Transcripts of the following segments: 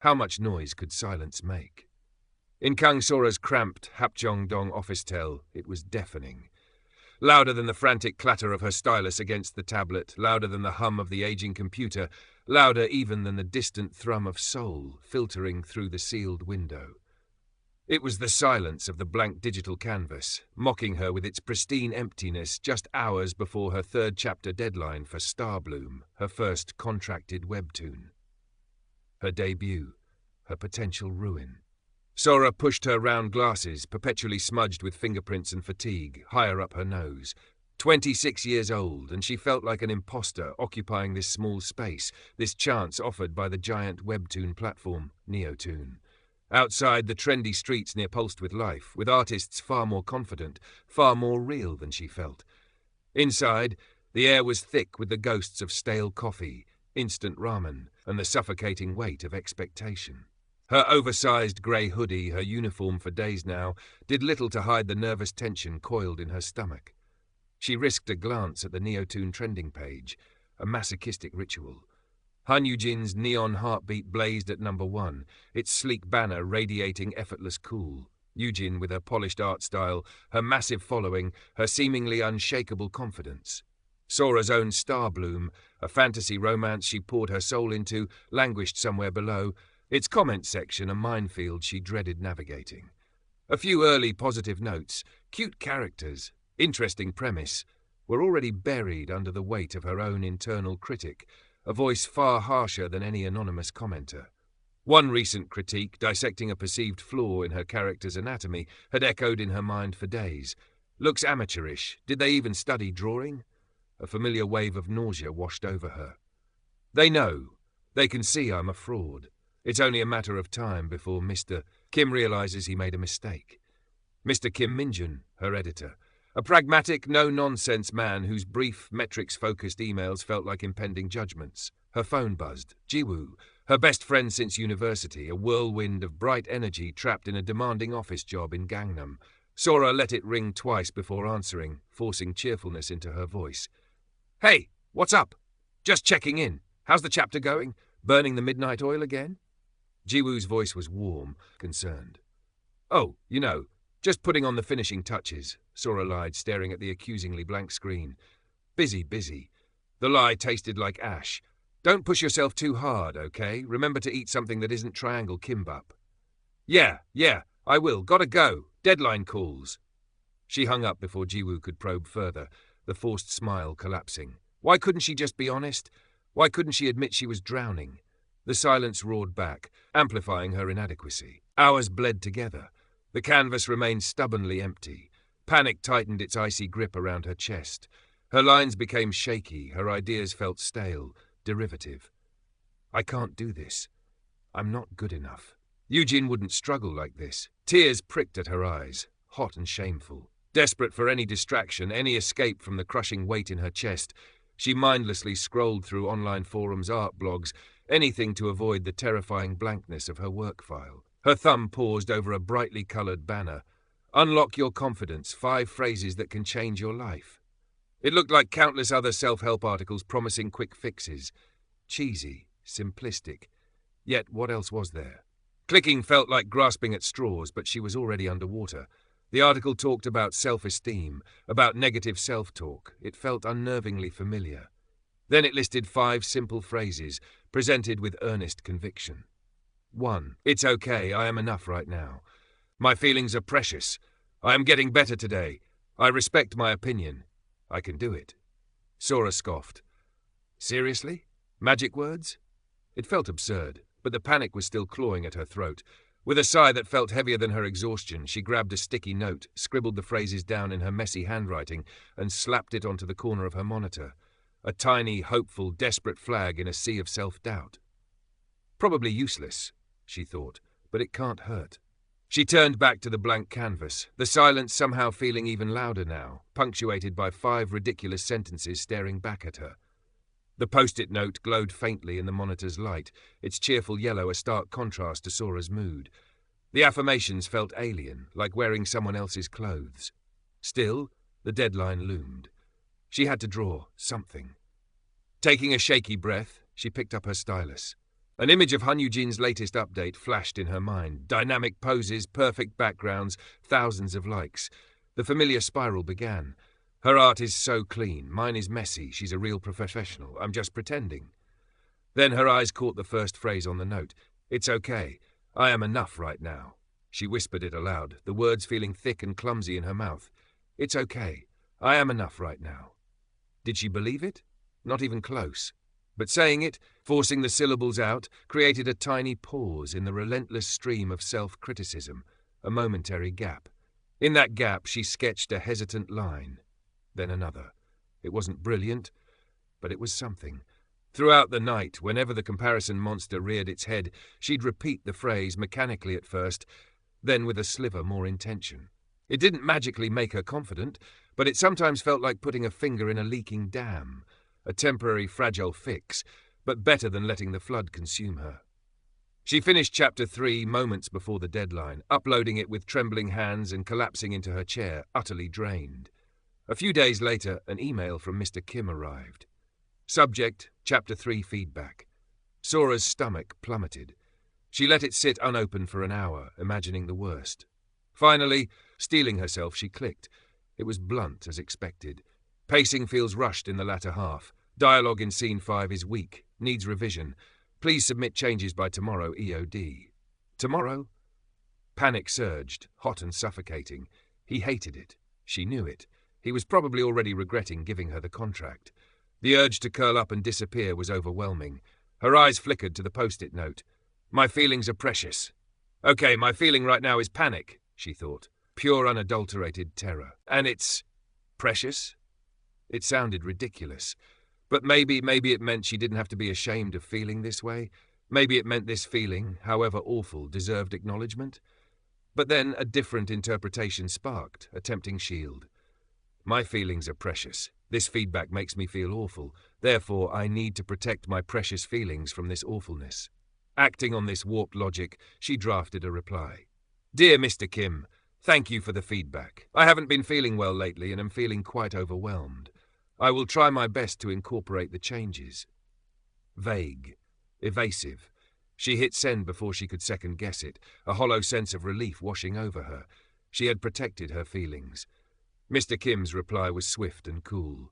How much noise could silence make? In Kang Sora's cramped Hapjeong-dong office tel, it was deafening. Louder than the frantic clatter of her stylus against the tablet, louder than the hum of the aging computer, louder even than the distant thrum of soul filtering through the sealed window. It was the silence of the blank digital canvas, mocking her with its pristine emptiness just hours before her third chapter deadline for Starbloom, her first contracted webtoon. Her debut, her potential ruin. Sora pushed her round glasses, perpetually smudged with fingerprints and fatigue, higher up her nose. 26 years old, and she felt like an imposter occupying this small space, this chance offered by the giant webtoon platform, Neotoon. Outside, the trendy streets near pulsed with life, with artists far more confident, far more real than she felt. Inside, the air was thick with the ghosts of stale coffee, instant ramen, and the suffocating weight of expectation. Her oversized grey hoodie, her uniform for days now, did little to hide the nervous tension coiled in her stomach. She risked a glance at the Neotoon trending page, a masochistic ritual. Han Yujin's neon heartbeat blazed at number 1, its sleek banner radiating effortless cool. Yujin with her polished art style, her massive following, her seemingly unshakable confidence. Sora's own Starbloom, a fantasy romance she poured her soul into, languished somewhere below, its comment section a minefield she dreaded navigating. A few early positive notes, cute characters, interesting premise, were already buried under the weight of her own internal critic, a voice far harsher than any anonymous commenter. One recent critique, dissecting a perceived flaw in her character's anatomy, had echoed in her mind for days. Looks amateurish. Did they even study drawing? A familiar wave of nausea washed over her. They know. They can see I'm a fraud. It's only a matter of time before Mr. Kim realizes he made a mistake. Mr. Kim Minjun, her editor, a pragmatic, no-nonsense man whose brief, metrics-focused emails felt like impending judgments. Her phone buzzed. Jiwoo, her best friend since university, a whirlwind of bright energy trapped in a demanding office job in Gangnam. Sora let it ring twice before answering, forcing cheerfulness into her voice. "Hey, what's up? Just checking in. How's the chapter going? Burning the midnight oil again?" Jiwoo's voice was warm, concerned. "Oh, just putting on the finishing touches," Sora lied, staring at the accusingly blank screen. Busy. The lie tasted like ash. "Don't push yourself too hard, okay? Remember to eat something that isn't triangle kimbap." Yeah, I will. Gotta go. Deadline calls." She hung up before Jiwoo could probe further, the forced smile collapsing. Why couldn't she just be honest? Why couldn't she admit she was drowning? The silence roared back, amplifying her inadequacy. Hours bled together. The canvas remained stubbornly empty. Panic tightened its icy grip around her chest. Her lines became shaky, her ideas felt stale, derivative. I can't do this. I'm not good enough. Eugene wouldn't struggle like this. Tears pricked at her eyes, hot and shameful. Desperate for any distraction, any escape from the crushing weight in her chest, she mindlessly scrolled through online forums, art blogs, anything to avoid the terrifying blankness of her work file. Her thumb paused over a brightly coloured banner. Unlock your confidence, 5 phrases that can change your life. It looked like countless other self-help articles promising quick fixes. Cheesy, simplistic. Yet what else was there? Clicking felt like grasping at straws, but she was already underwater. The article talked about self-esteem, about negative self-talk. It felt unnervingly familiar. Then it listed 5 simple phrases, presented with earnest conviction. 1. It's okay, I am enough right now. My feelings are precious. I am getting better today. I respect my opinion. I can do it. Sora scoffed. Seriously? Magic words? It felt absurd, but the panic was still clawing at her throat. With a sigh that felt heavier than her exhaustion, she grabbed a sticky note, scribbled the phrases down in her messy handwriting, and slapped it onto the corner of her monitor. A tiny, hopeful, desperate flag in a sea of self-doubt. Probably useless, she thought, but it can't hurt. She turned back to the blank canvas, the silence somehow feeling even louder now, punctuated by 5 ridiculous sentences staring back at her. The post-it note glowed faintly in the monitor's light, its cheerful yellow a stark contrast to Sora's mood. The affirmations felt alien, like wearing someone else's clothes. Still, the deadline loomed. She had to draw something. Taking a shaky breath, she picked up her stylus. An image of Hun Eugene's latest update flashed in her mind. Dynamic poses, perfect backgrounds, thousands of likes. The familiar spiral began. Her art is so clean. Mine is messy. She's a real professional. I'm just pretending. Then her eyes caught the first phrase on the note. It's okay. I am enough right now. She whispered it aloud, the words feeling thick and clumsy in her mouth. It's okay. I am enough right now. Did she believe it? Not even close. But saying it, forcing the syllables out, created a tiny pause in the relentless stream of self-criticism, a momentary gap. In that gap, she sketched a hesitant line, then another. It wasn't brilliant, but it was something. Throughout the night, whenever the comparison monster reared its head, she'd repeat the phrase mechanically at first, then with a sliver more intention. It didn't magically make her confident, but it sometimes felt like putting a finger in a leaking dam, a temporary fragile fix, but better than letting the flood consume her. She finished Chapter 3 moments before the deadline, uploading it with trembling hands and collapsing into her chair, utterly drained. A few days later, an email from Mr. Kim arrived. Subject, Chapter 3 feedback. Sora's stomach plummeted. She let it sit unopened for an hour, imagining the worst. Finally, steeling herself, she clicked. It was blunt, as expected. Pacing feels rushed in the latter half. Dialogue in Scene 5 is weak, needs revision. Please submit changes by tomorrow, EOD. Tomorrow? Panic surged, hot and suffocating. He hated it. She knew it. He was probably already regretting giving her the contract. The urge to curl up and disappear was overwhelming. Her eyes flickered to the post-it note. My feelings are precious. Okay, my feeling right now is panic, she thought. Pure, unadulterated terror. And it's precious? It sounded ridiculous. But maybe it meant she didn't have to be ashamed of feeling this way. Maybe it meant this feeling, however awful, deserved acknowledgement. But then a different interpretation sparked, a tempting shield. My feelings are precious. This feedback makes me feel awful. Therefore, I need to protect my precious feelings from this awfulness. Acting on this warped logic, she drafted a reply. Dear Mr. Kim, thank you for the feedback. I haven't been feeling well lately and am feeling quite overwhelmed. I will try my best to incorporate the changes. Vague. Evasive. She hit send before she could second-guess it, a hollow sense of relief washing over her. She had protected her feelings. Mr. Kim's reply was swift and cool.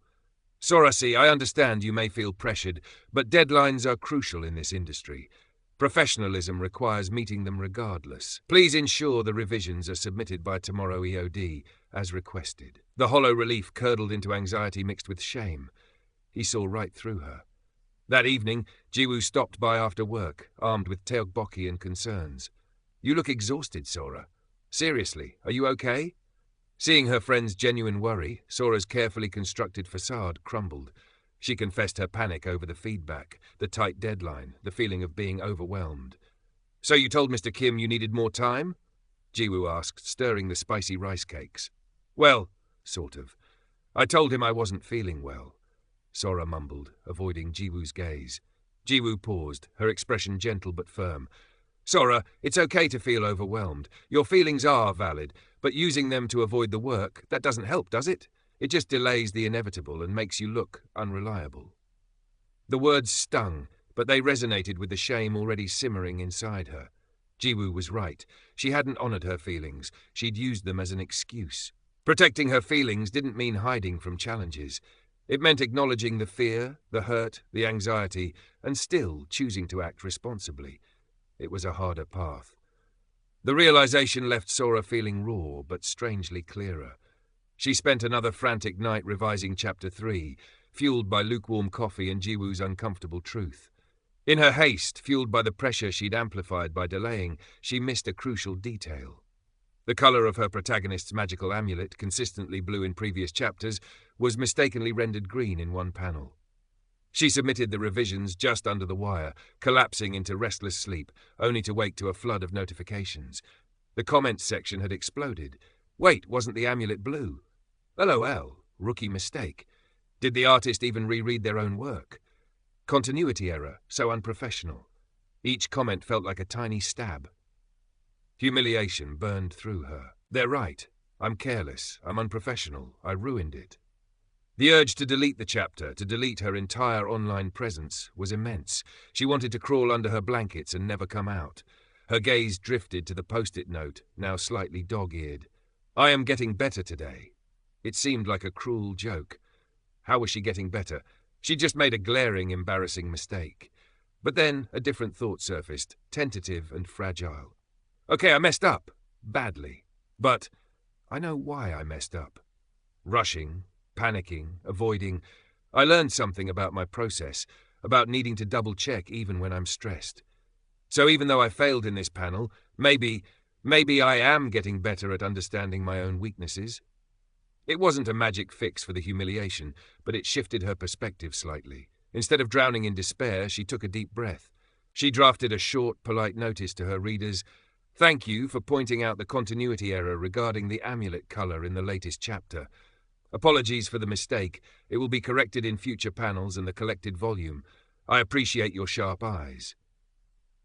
Sorasi, I understand you may feel pressured, but deadlines are crucial in this industry. Professionalism requires meeting them regardless. Please ensure the revisions are submitted by tomorrow EOD, as requested. The hollow relief curdled into anxiety mixed with shame. He saw right through her. That evening, Jiwoo stopped by after work, armed with tteokbokki and concerns. You look exhausted, Sora. Seriously, are you okay? Seeing her friend's genuine worry, Sora's carefully constructed facade crumbled. She confessed her panic over the feedback, the tight deadline, the feeling of being overwhelmed. So you told Mr. Kim you needed more time? Jiwoo asked, stirring the spicy rice cakes. Well, sort of. I told him I wasn't feeling well. Sora mumbled, avoiding Jiwoo's gaze. Jiwoo paused, her expression gentle but firm. Sora, it's okay to feel overwhelmed. Your feelings are valid, but using them to avoid the work, that doesn't help, does it? It just delays the inevitable and makes you look unreliable. The words stung, but they resonated with the shame already simmering inside her. Jiwoo was right. She hadn't honored her feelings. She'd used them as an excuse. Protecting her feelings didn't mean hiding from challenges. It meant acknowledging the fear, the hurt, the anxiety, and still choosing to act responsibly. It was a harder path. The realization left Sora feeling raw, but strangely clearer. She spent another frantic night revising Chapter 3, fueled by lukewarm coffee and Jiwoo's uncomfortable truth. In her haste, fueled by the pressure she'd amplified by delaying, she missed a crucial detail. The color of her protagonist's magical amulet, consistently blue in previous chapters, was mistakenly rendered green in one panel. She submitted the revisions just under the wire, collapsing into restless sleep, only to wake to a flood of notifications. The comments section had exploded. Wait, wasn't the amulet blue? LOL, rookie mistake. Did the artist even reread their own work? Continuity error, so unprofessional. Each comment felt like a tiny stab. Humiliation burned through her. They're right. I'm careless. I'm unprofessional. I ruined it. The urge to delete the chapter, to delete her entire online presence, was immense. She wanted to crawl under her blankets and never come out. Her gaze drifted to the post-it note, now slightly dog-eared. "I am getting better today." It seemed like a cruel joke. How was she getting better? She'd just made a glaring, embarrassing mistake. But then a different thought surfaced, tentative and fragile. "Okay, I messed up. Badly. But I know why I messed up. Rushing, panicking, avoiding. I learned something about my process, about needing to double-check even when I'm stressed. So even though I failed in this panel, maybe I am getting better at understanding my own weaknesses." It wasn't a magic fix for the humiliation, but it shifted her perspective slightly. Instead of drowning in despair, she took a deep breath. She drafted a short, polite notice to her readers. "Thank you for pointing out the continuity error regarding the amulet color in the latest chapter. Apologies for the mistake. It will be corrected in future panels and the collected volume. I appreciate your sharp eyes."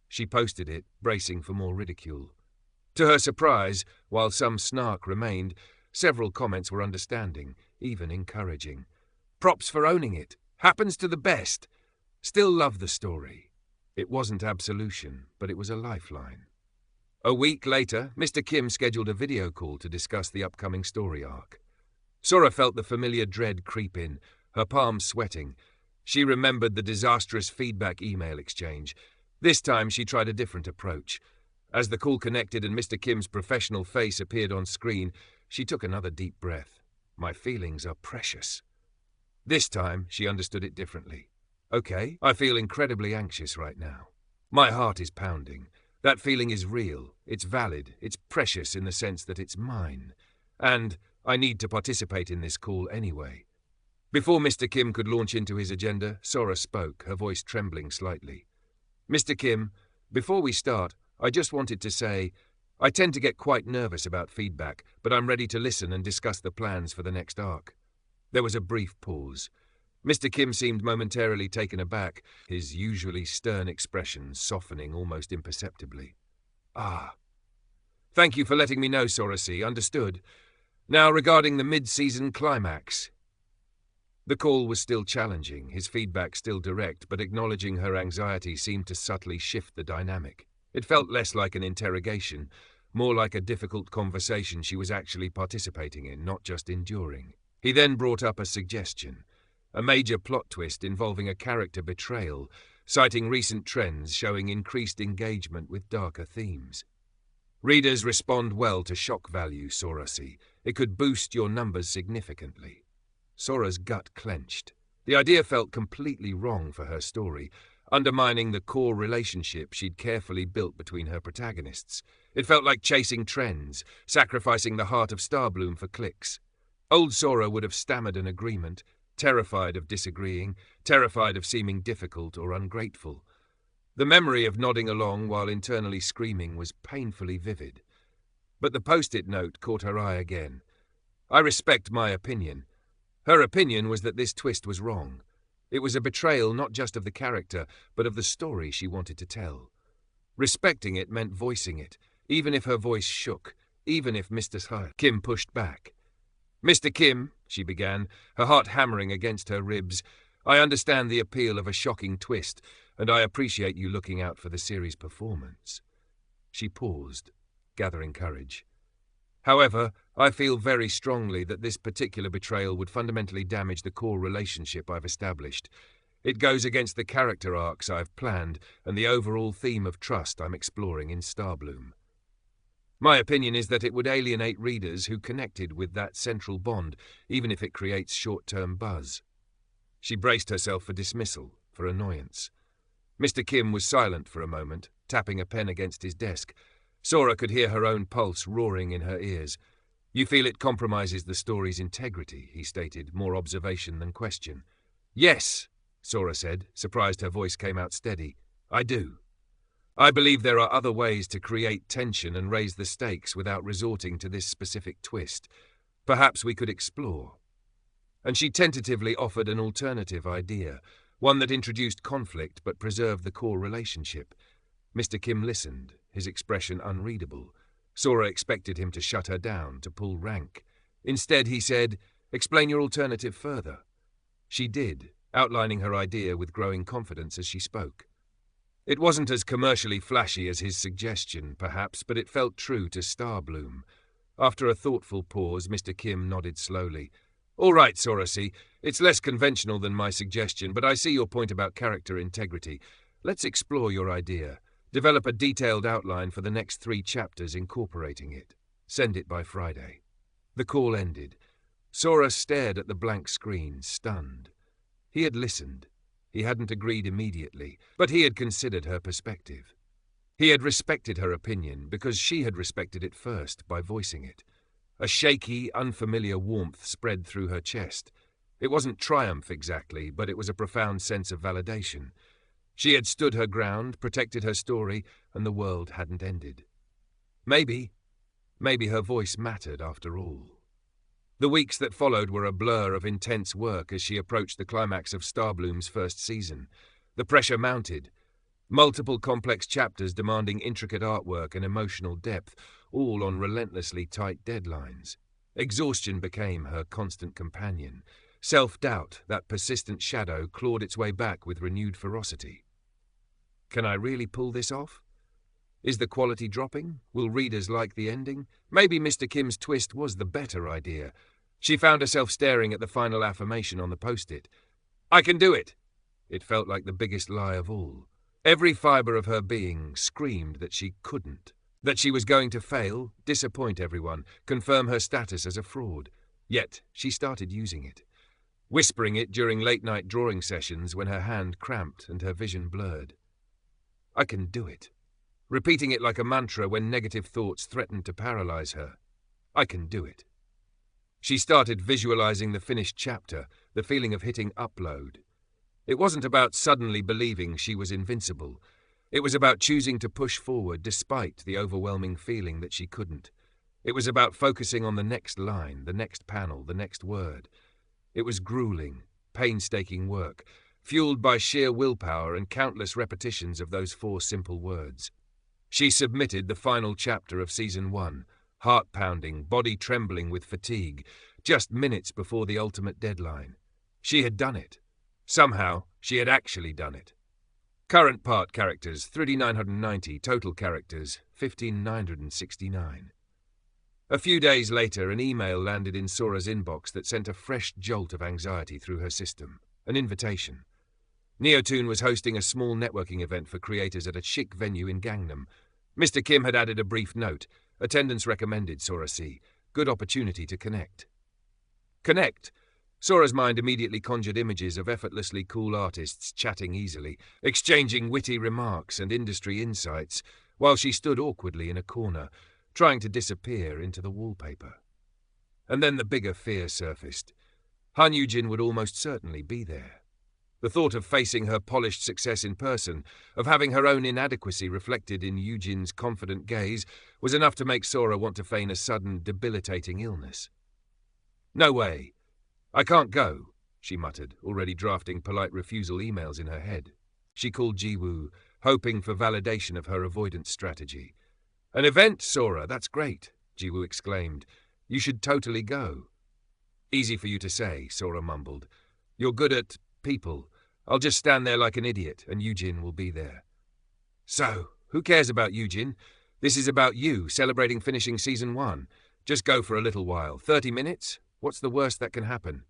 She posted it, bracing for more ridicule. To her surprise, while some snark remained, several comments were understanding, even encouraging. "Props for owning it. Happens to the best. Still love the story." It wasn't absolution, but it was a lifeline. A week later, Mr. Kim scheduled a video call to discuss the upcoming story arc. Sora felt the familiar dread creep in, her palms sweating. She remembered the disastrous feedback email exchange. This time she tried a different approach. As the call connected and Mr. Kim's professional face appeared on screen, she took another deep breath. "My feelings are precious." This time she understood it differently. "Okay, I feel incredibly anxious right now. My heart is pounding. That feeling is real, it's valid, it's precious in the sense that it's mine. And I need to participate in this call anyway." Before Mr. Kim could launch into his agenda, Sora spoke, her voice trembling slightly. "Mr. Kim, before we start, I just wanted to say, I tend to get quite nervous about feedback, but I'm ready to listen and discuss the plans for the next arc." There was a brief pause. Mr. Kim seemed momentarily taken aback, his usually stern expression softening almost imperceptibly. "Ah. Thank you for letting me know, Sora C. Understood. Now regarding the mid-season climax." The call was still challenging, his feedback still direct, but acknowledging her anxiety seemed to subtly shift the dynamic. It felt less like an interrogation, more like a difficult conversation she was actually participating in, not just enduring. He then brought up a suggestion, a major plot twist involving a character betrayal, citing recent trends showing increased engagement with darker themes. "Readers respond well to shock value, Sora C. It could boost your numbers significantly." Sora's gut clenched. The idea felt completely wrong for her story, undermining the core relationship she'd carefully built between her protagonists. It felt like chasing trends, sacrificing the heart of Starbloom for clicks. Old Sora would have stammered an agreement, terrified of disagreeing, terrified of seeming difficult or ungrateful. The memory of nodding along while internally screaming was painfully vivid. But the post-it note caught her eye again. "I respect my opinion." Her opinion was that this twist was wrong. It was a betrayal not just of the character, but of the story she wanted to tell. Respecting it meant voicing it, even if her voice shook, even if Mr. Kim pushed back. "Mr. Kim," she began, her heart hammering against her ribs, "I understand the appeal of a shocking twist, and I appreciate you looking out for the series' performance." She paused, gathering courage. "However, I feel very strongly that this particular betrayal would fundamentally damage the core relationship I've established. It goes against the character arcs I've planned and the overall theme of trust I'm exploring in Starbloom. My opinion is that it would alienate readers who connected with that central bond, even if it creates short-term buzz." She braced herself for dismissal, for annoyance. Mr. Kim was silent for a moment, tapping a pen against his desk. Sora could hear her own pulse roaring in her ears. "You feel it compromises the story's integrity," he stated, more observation than question. "Yes," Sora said, surprised her voice came out steady. "I do. I believe there are other ways to create tension and raise the stakes without resorting to this specific twist. Perhaps we could explore." And she tentatively offered an alternative idea, one that introduced conflict but preserved the core relationship. Mr. Kim listened, his expression unreadable. Sora expected him to shut her down, to pull rank. Instead, he said, Explain your alternative further." She did, outlining her idea with growing confidence as she spoke. It wasn't as commercially flashy as his suggestion, perhaps, but it felt true to Starbloom. After a thoughtful pause, Mr. Kim nodded slowly. "All right, Sorasi, it's less conventional than my suggestion, but I see your point about character integrity. Let's explore your idea. Develop a detailed outline for the next 3 chapters incorporating it. Send it by Friday." The call ended. Sora stared at the blank screen, stunned. He had listened. He hadn't agreed immediately, but he had considered her perspective. He had respected her opinion because she had respected it first by voicing it. A shaky, unfamiliar warmth spread through her chest. It wasn't triumph exactly, but it was a profound sense of validation. She had stood her ground, protected her story, and the world hadn't ended. Maybe her voice mattered after all. The weeks that followed were a blur of intense work as she approached the climax of Starbloom's first season. The pressure mounted. Multiple complex chapters demanding intricate artwork and emotional depth, all on relentlessly tight deadlines. Exhaustion became her constant companion. Self-doubt, that persistent shadow, clawed its way back with renewed ferocity. Can I really pull this off? Is the quality dropping? Will readers like the ending? Maybe Mr. Kim's twist was the better idea. She found herself staring at the final affirmation on the post-it. "I can do it!" It felt like the biggest lie of all. Every fibre of her being screamed that she couldn't, that she was going to fail, disappoint everyone, confirm her status as a fraud. Yet she started using it, whispering it during late-night drawing sessions when her hand cramped and her vision blurred. "I can do it." Repeating it like a mantra when negative thoughts threatened to paralyze her. "I can do it." She started visualizing the finished chapter, the feeling of hitting upload. It wasn't about suddenly believing she was invincible. It was about choosing to push forward despite the overwhelming feeling that she couldn't. It was about focusing on the next line, the next panel, the next word. It was grueling, painstaking work, fueled by sheer willpower and countless repetitions of those 4 simple words. She submitted the final chapter of Season 1, heart-pounding, body trembling with fatigue, just minutes before the ultimate deadline. She had done it. Somehow, she had actually done it. Current part characters, 3,990. Total characters, 15,969. A few days later, an email landed in Sora's inbox that sent a fresh jolt of anxiety through her system. An invitation. Neotoon was hosting a small networking event for creators at a chic venue in Gangnam. Mr. Kim had added a brief note. Attendance recommended, Sora C. Good opportunity to connect. Connect? Sora's mind immediately conjured images of effortlessly cool artists chatting easily, exchanging witty remarks and industry insights, while she stood awkwardly in a corner, trying to disappear into the wallpaper. And then the bigger fear surfaced. Han Yujin would almost certainly be there. The thought of facing her polished success in person, of having her own inadequacy reflected in Yujin's confident gaze, was enough to make Sora want to feign a sudden, debilitating illness. "No way. I can't go," she muttered, already drafting polite refusal emails in her head. She called Jiwoo, hoping for validation of her avoidance strategy. "An event, Sora, that's great," Jiwoo exclaimed. "You should totally go." "Easy for you to say," Sora mumbled. "You're good at people. I'll just stand there like an idiot, and Yujin will be there." "So, who cares about Yujin? This is about you, celebrating finishing Season 1. Just go for a little while. 30 minutes? What's the worst that can happen?"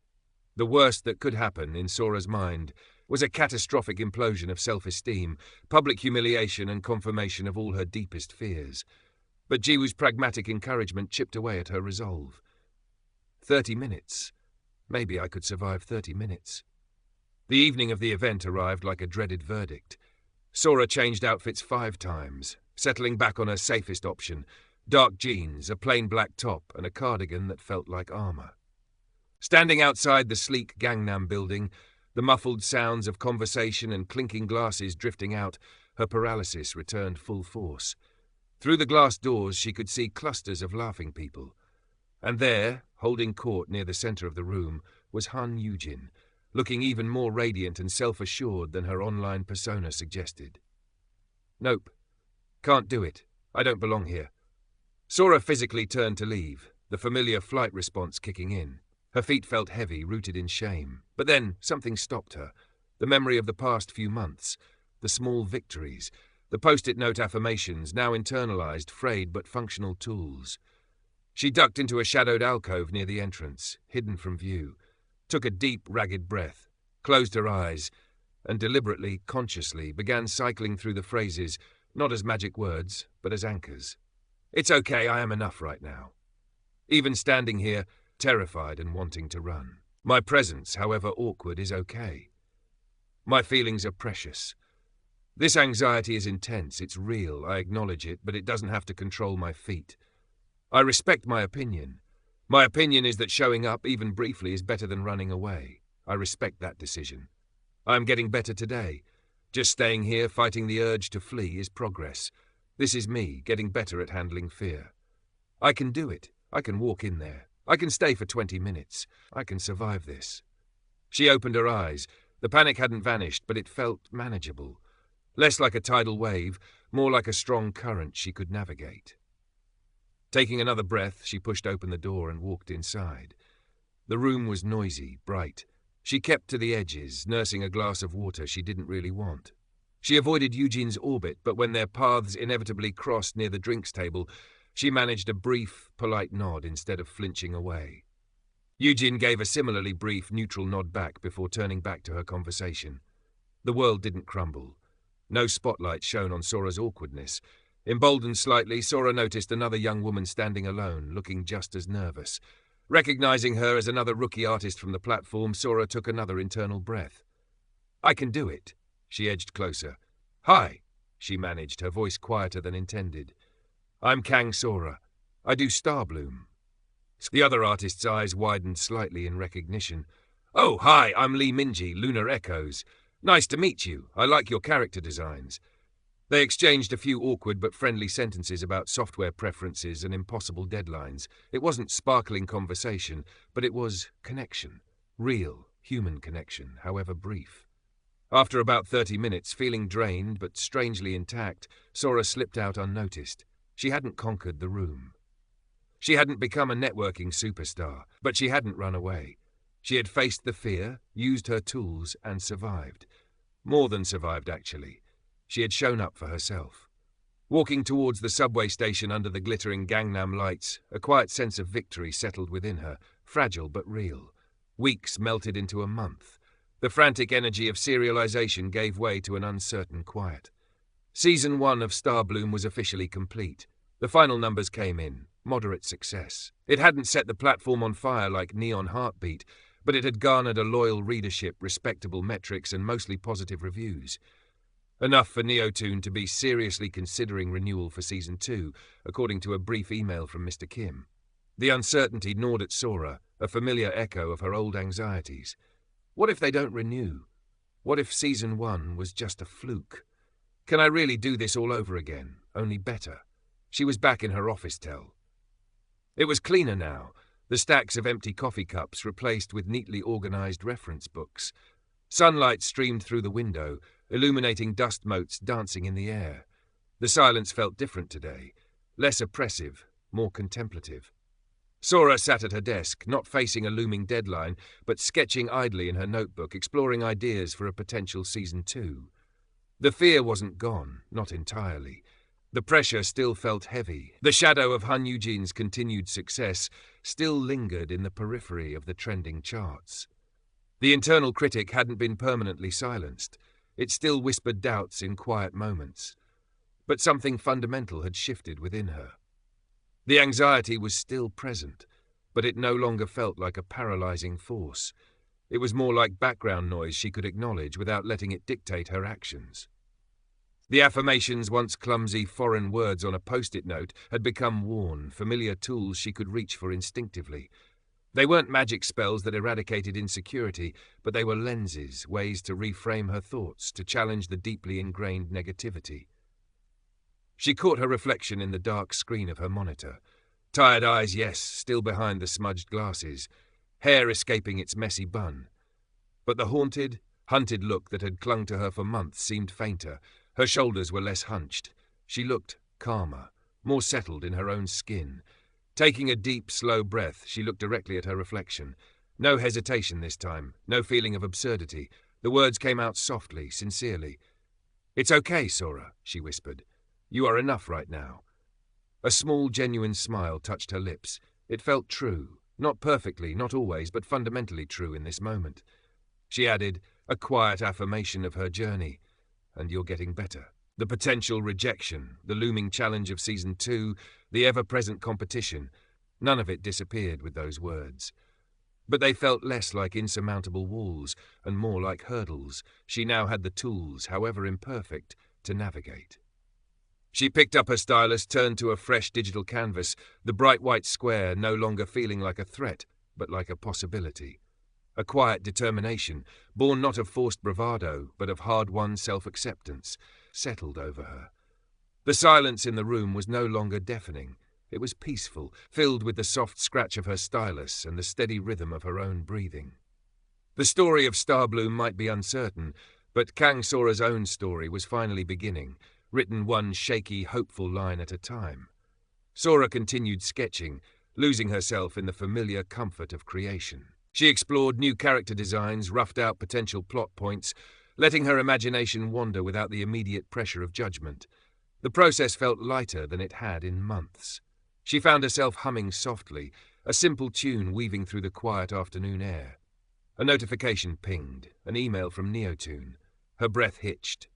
The worst that could happen, in Sora's mind, was a catastrophic implosion of self-esteem, public humiliation and confirmation of all her deepest fears. But Jiwoo's pragmatic encouragement chipped away at her resolve. 30 minutes. Maybe I could survive 30 minutes. The evening of the event arrived like a dreaded verdict. Sora changed outfits 5 times, settling back on her safest option: dark jeans, a plain black top, and a cardigan that felt like armor. Standing outside the sleek Gangnam building, the muffled sounds of conversation and clinking glasses drifting out, her paralysis returned full force. Through the glass doors she could see clusters of laughing people. And there, holding court near the center of the room, was Han Yujin, looking even more radiant and self-assured than her online persona suggested. "Nope. Can't do it. I don't belong here." Sora physically turned to leave, the familiar flight response kicking in. Her feet felt heavy, rooted in shame. But then something stopped her. The memory of the past few months, the small victories, the post-it note affirmations, now internalized, frayed but functional tools. She ducked into a shadowed alcove near the entrance, hidden from view, took a deep, ragged breath, closed her eyes, and deliberately, consciously began cycling through the phrases, not as magic words, but as anchors. It's okay, I am enough right now. Even standing here, terrified and wanting to run. My presence, however awkward, is okay. My feelings are precious. This anxiety is intense, it's real, I acknowledge it, but it doesn't have to control my feet. I respect my opinion. My opinion is that showing up, even briefly, is better than running away. I respect that decision. I am getting better today. Just staying here, fighting the urge to flee, is progress. This is me, getting better at handling fear. I can do it. I can walk in there. I can stay for 20 minutes. I can survive this. She opened her eyes. The panic hadn't vanished, but it felt manageable. Less like a tidal wave, more like a strong current she could navigate. Taking another breath, she pushed open the door and walked inside. The room was noisy, bright. She kept to the edges, nursing a glass of water she didn't really want. She avoided Eugene's orbit, but when their paths inevitably crossed near the drinks table, she managed a brief, polite nod instead of flinching away. Eugene gave a similarly brief, neutral nod back before turning back to her conversation. The world didn't crumble. No spotlight shone on Sora's awkwardness. Emboldened slightly, Sora noticed another young woman standing alone, looking just as nervous. Recognizing her as another rookie artist from the platform, Sora took another internal breath. I can do it. She edged closer. Hi, she managed, her voice quieter than intended. I'm Kang Sora. I do Starbloom. The other artist's eyes widened slightly in recognition. Oh, hi, I'm Lee Minji, Lunar Echoes. Nice to meet you. I like your character designs. They exchanged a few awkward but friendly sentences about software preferences and impossible deadlines. It wasn't sparkling conversation, but it was connection. Real, human connection, however brief. After about 30 minutes, feeling drained but strangely intact, Sora slipped out unnoticed. She hadn't conquered the room. She hadn't become a networking superstar, but she hadn't run away. She had faced the fear, used her tools, and survived. More than survived, actually. She had shown up for herself. Walking towards the subway station under the glittering Gangnam lights, a quiet sense of victory settled within her, fragile but real. Weeks melted into a month. The frantic energy of serialization gave way to an uncertain quiet. Season 1 of Starbloom was officially complete. The final numbers came in. Moderate success. It hadn't set the platform on fire like Neon Heartbeat, but it had garnered a loyal readership, respectable metrics, and mostly positive reviews. Enough for Neotoon to be seriously considering renewal for Season 2, according to a brief email from Mr. Kim. The uncertainty gnawed at Sora, a familiar echo of her old anxieties. What if they don't renew? What if Season 1 was just a fluke? Can I really do this all over again, only better? She was back in her office tell. It was cleaner now, the stacks of empty coffee cups replaced with neatly organized reference books. Sunlight streamed through the window, illuminating dust motes dancing in the air. The silence felt different today, less oppressive, more contemplative. Sora sat at her desk, not facing a looming deadline, but sketching idly in her notebook, exploring ideas for a potential Season 2. The fear wasn't gone, not entirely. The pressure still felt heavy. The shadow of Han Eugene's continued success still lingered in the periphery of the trending charts. The internal critic hadn't been permanently silenced. It still whispered doubts in quiet moments. But something fundamental had shifted within her. The anxiety was still present, but it no longer felt like a paralyzing force. It was more like background noise she could acknowledge without letting it dictate her actions. The affirmations, once clumsy foreign words on a post-it note, had become worn, familiar tools she could reach for instinctively. They weren't magic spells that eradicated insecurity, but they were lenses, ways to reframe her thoughts, to challenge the deeply ingrained negativity. She caught her reflection in the dark screen of her monitor. Tired eyes, yes, still behind the smudged glasses, hair escaping its messy bun. But the haunted, hunted look that had clung to her for months seemed fainter. Her shoulders were less hunched. She looked calmer, more settled in her own skin. Taking a deep, slow breath, she looked directly at her reflection. No hesitation this time, no feeling of absurdity. The words came out softly, sincerely. "It's okay, Sora," she whispered. "You are enough right now." A small, genuine smile touched her lips. It felt true. Not perfectly, not always, but fundamentally true in this moment. She added, a quiet affirmation of her journey. "And you're getting better." The potential rejection, the looming challenge of Season 2, the ever-present competition, none of it disappeared with those words. But they felt less like insurmountable walls and more like hurdles. She now had the tools, however imperfect, to navigate. She picked up her stylus, turned to a fresh digital canvas, the bright white square no longer feeling like a threat, but like a possibility. A quiet determination, born not of forced bravado, but of hard-won self-acceptance, settled over her. The silence in the room was no longer deafening. It was peaceful, filled with the soft scratch of her stylus and the steady rhythm of her own breathing. The story of Starbloom might be uncertain, but Kang Sora's own story was finally beginning, written one shaky, hopeful line at a time. Sora continued sketching, losing herself in the familiar comfort of creation. She explored new character designs, roughed out potential plot points, letting her imagination wander without the immediate pressure of judgment. The process felt lighter than it had in months. She found herself humming softly, a simple tune weaving through the quiet afternoon air. A notification pinged, an email from Neotune. Her breath hitched.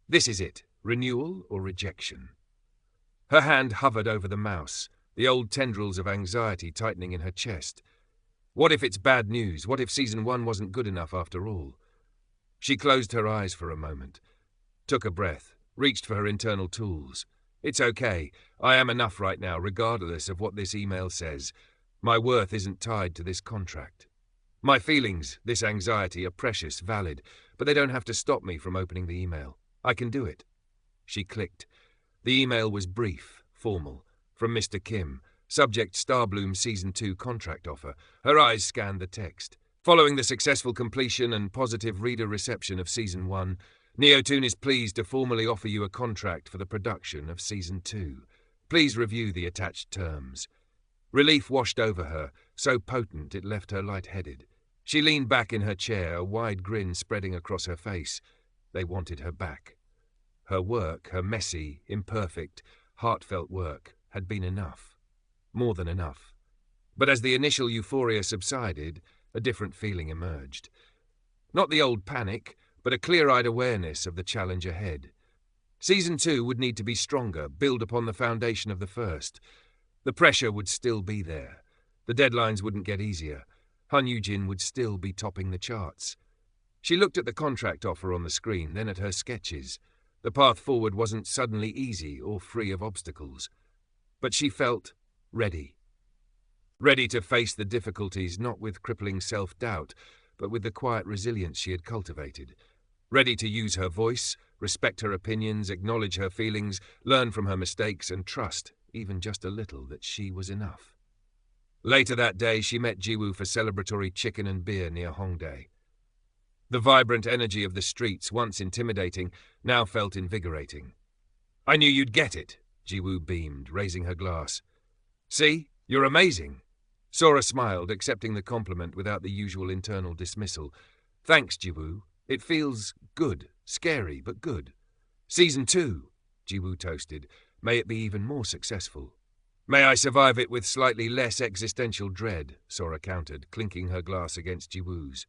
This is it, renewal or rejection? Her hand hovered over the mouse, the old tendrils of anxiety tightening in her chest. What if it's bad news? What if Season 1 wasn't good enough after all? She closed her eyes for a moment, took a breath, reached for her internal tools. It's okay. I am enough right now, regardless of what this email says. My worth isn't tied to this contract. My feelings, this anxiety, are precious, valid, but they don't have to stop me from opening the email. I can do it. She clicked. The email was brief, formal, from Mr. Kim. Subject Starbloom Season 2 contract offer. Her eyes scanned the text. Following the successful completion and positive reader reception of Season 1, Neotune is pleased to formally offer you a contract for the production of Season 2. Please review the attached terms. Relief washed over her, so potent it left her lightheaded. She leaned back in her chair, a wide grin spreading across her face. They wanted her back. Her work, her messy, imperfect, heartfelt work, had been enough. More than enough. But as the initial euphoria subsided, a different feeling emerged. Not the old panic, but a clear-eyed awareness of the challenge ahead. Season 2 would need to be stronger, build upon the foundation of the first. The pressure would still be there. The deadlines wouldn't get easier. Han Yujin would still be topping the charts. She looked at the contract offer on the screen, then at her sketches. The path forward wasn't suddenly easy or free of obstacles. But she felt ready. Ready to face the difficulties not with crippling self-doubt, but with the quiet resilience she had cultivated. Ready to use her voice, respect her opinions, acknowledge her feelings, learn from her mistakes, and trust, even just a little, that she was enough. Later that day, she met Jiwoo for celebratory chicken and beer near Hongdae. The vibrant energy of the streets, once intimidating, now felt invigorating. "I knew you'd get it," Jiwoo beamed, raising her glass. "See? You're amazing." Sora smiled, accepting the compliment without the usual internal dismissal. "Thanks, Jiwoo. It feels good. Scary, but good." "Season 2, Jiwoo toasted. "May it be even more successful." "May I survive it with slightly less existential dread," Sora countered, clinking her glass against Jiwoo's.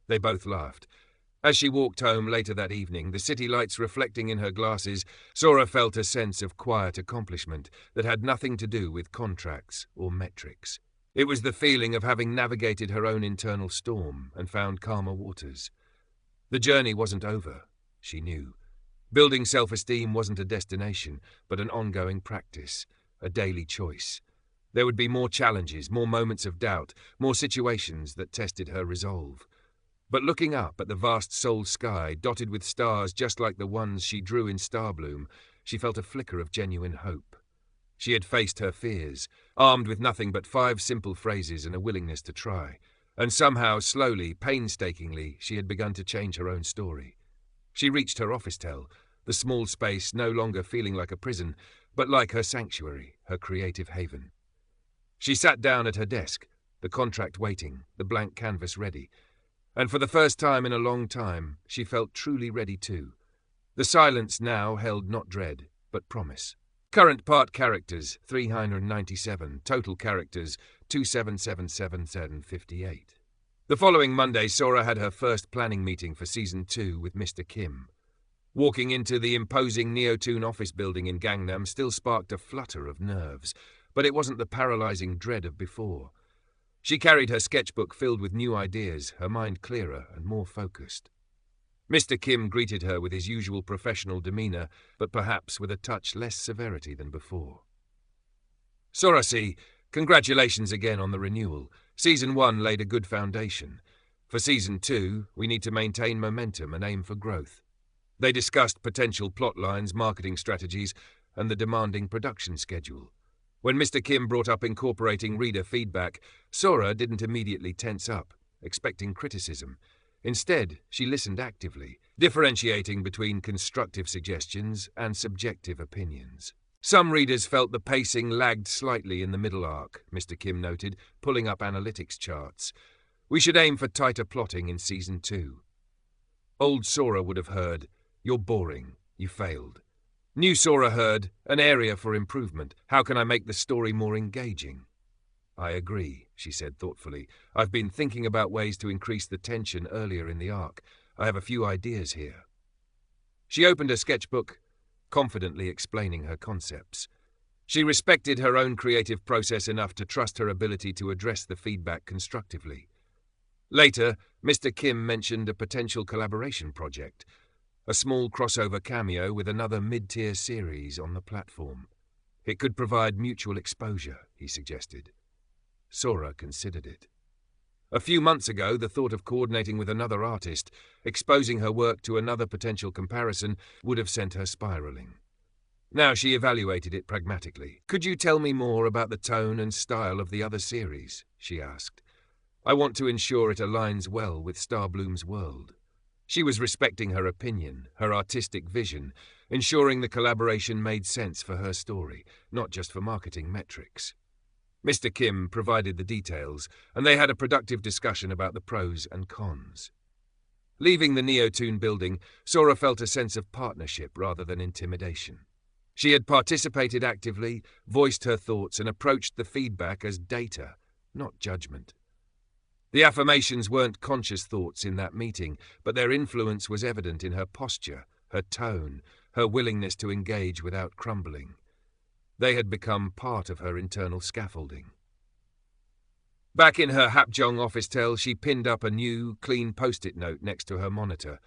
They both laughed. As she walked home later that evening, the city lights reflecting in her glasses, Sora felt a sense of quiet accomplishment that had nothing to do with contracts or metrics. It was the feeling of having navigated her own internal storm and found calmer waters. The journey wasn't over, she knew. Building self-esteem wasn't a destination, but an ongoing practice, a daily choice. There would be more challenges, more moments of doubt, more situations that tested her resolve. But looking up at the vast soul sky, dotted with stars just like the ones she drew in Starbloom, she felt a flicker of genuine hope. She had faced her fears, armed with nothing but 5 simple phrases and a willingness to try. And somehow, slowly, painstakingly, she had begun to change her own story. She reached her office-tel, the small space no longer feeling like a prison, but like her sanctuary, her creative haven. She sat down at her desk, the contract waiting, the blank canvas ready. And for the first time in a long time, she felt truly ready too. The silence now held not dread, but promise. Current part characters, 397. Total characters, 277758. The following Monday, Sora had her first planning meeting for Season 2 with Mr. Kim. Walking into the imposing Neotoon office building in Gangnam still sparked a flutter of nerves, but it wasn't the paralyzing dread of before. She carried her sketchbook filled with new ideas, her mind clearer and more focused. Mr. Kim greeted her with his usual professional demeanor, but perhaps with a touch less severity than before. Sora-si, congratulations again on the renewal. Season 1 laid a good foundation. For Season 2, we need to maintain momentum and aim for growth. They discussed potential plot lines, marketing strategies, and the demanding production schedule. When Mr. Kim brought up incorporating reader feedback, Sora didn't immediately tense up, expecting criticism. Instead, she listened actively, differentiating between constructive suggestions and subjective opinions. Some readers felt the pacing lagged slightly in the middle arc, Mr. Kim noted, pulling up analytics charts. We should aim for tighter plotting in Season 2. Old Sora would have heard, "You're boring. You failed." New Sora heard, "An area for improvement. How can I make the story more engaging?" "I agree," she said thoughtfully. "I've been thinking about ways to increase the tension earlier in the arc. I have a few ideas here." She opened a sketchbook, confidently explaining her concepts. She respected her own creative process enough to trust her ability to address the feedback constructively. Later, Mr. Kim mentioned a potential collaboration project, a small crossover cameo with another mid-tier series on the platform. It could provide mutual exposure, he suggested. Sora considered it. A few months ago, the thought of coordinating with another artist, exposing her work to another potential comparison, would have sent her spiraling. Now she evaluated it pragmatically. "Could you tell me more about the tone and style of the other series?" she asked. "I want to ensure it aligns well with Starbloom's world." She was respecting her opinion, her artistic vision, ensuring the collaboration made sense for her story, not just for marketing metrics. Mr. Kim provided the details, and they had a productive discussion about the pros and cons. Leaving the Neotoon building, Sora felt a sense of partnership rather than intimidation. She had participated actively, voiced her thoughts, and approached the feedback as data, not judgment. The affirmations weren't conscious thoughts in that meeting, but their influence was evident in her posture, her tone, her willingness to engage without crumbling. They had become part of her internal scaffolding. Back in her Hapjeong office-tel, she pinned up a new, clean post-it note next to her monitor.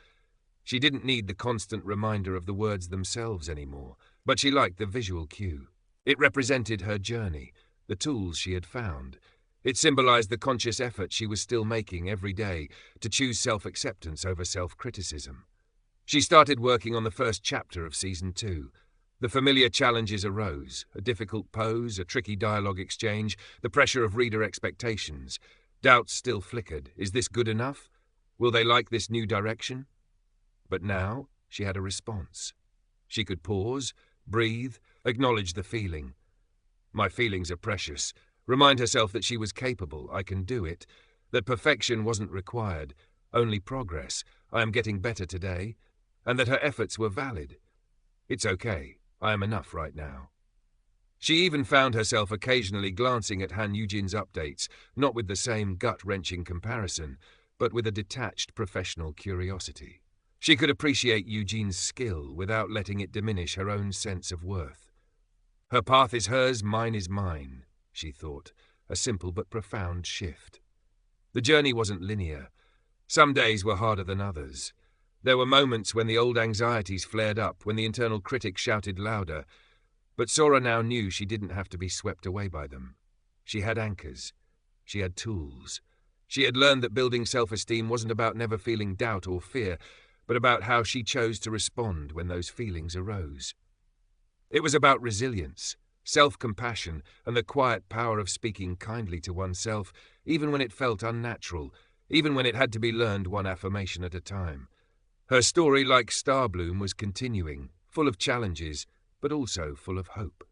She didn't need the constant reminder of the words themselves anymore, but she liked the visual cue. It represented her journey, the tools she had found. It symbolized the conscious effort she was still making every day to choose self-acceptance over self-criticism. She started working on the first chapter of Season 2. The familiar challenges arose, a difficult pose, a tricky dialogue exchange, the pressure of reader expectations. Doubts still flickered. Is this good enough? Will they like this new direction? But now she had a response. She could pause, breathe, acknowledge the feeling. My feelings are precious. Remind herself that she was capable, I can do it, that perfection wasn't required, only progress, I am getting better today, and that her efforts were valid. It's okay. I am enough right now. She even found herself occasionally glancing at Han Yujin's updates, not with the same gut-wrenching comparison, but with a detached professional curiosity. She could appreciate Eugene's skill without letting it diminish her own sense of worth. Her path is hers, mine is mine, she thought, a simple but profound shift. The journey wasn't linear. Some days were harder than others. There were moments when the old anxieties flared up, when the internal critic shouted louder, but Sora now knew she didn't have to be swept away by them. She had anchors. She had tools. She had learned that building self-esteem wasn't about never feeling doubt or fear, but about how she chose to respond when those feelings arose. It was about resilience, self-compassion, and the quiet power of speaking kindly to oneself, even when it felt unnatural, even when it had to be learned one affirmation at a time. Her story, like Starbloom, was continuing, full of challenges, but also full of hope.